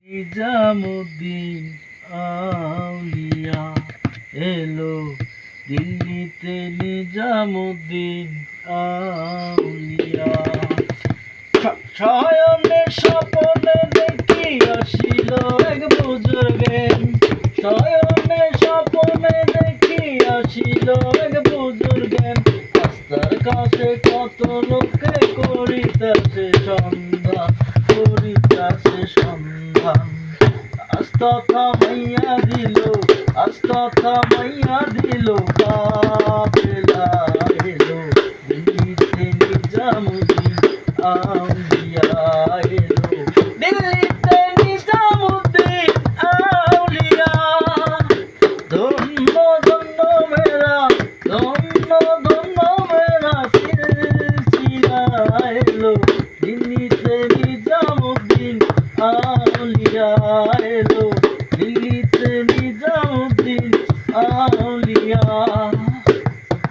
নিজামুদ্দিন আউলিয়া এলো দিল্লিতে। নিজামুদ্দিন আউলিয়া শয়নে স্বপনে দেখি আসিল এক বুজুর্গে। শয়নে স্বপনে দেখি আসিল এক বুজুর্গে। রাস্তার কাছে কত লোকে করিতেছে সন্ধান, করিতেছে সন্ধান। আস্তা থামাইয়া দিল, আস্তা থামাইয়া দিল, কাফেলা এলো দিল্লিতে। নিজামুদ্দিন আউলিয়া এলো দিল্লিতে। নিজামুদ্দিন আউলিয়া ধন্য ধন্য মেরা, ধন্য ধন্য মেরা সিলসিলা এলো দিল্লিতে। নিজামুদ্দিন আউলিয়া এলো দিল্লিতে। নিজামুদ্দিন আউলিয়া।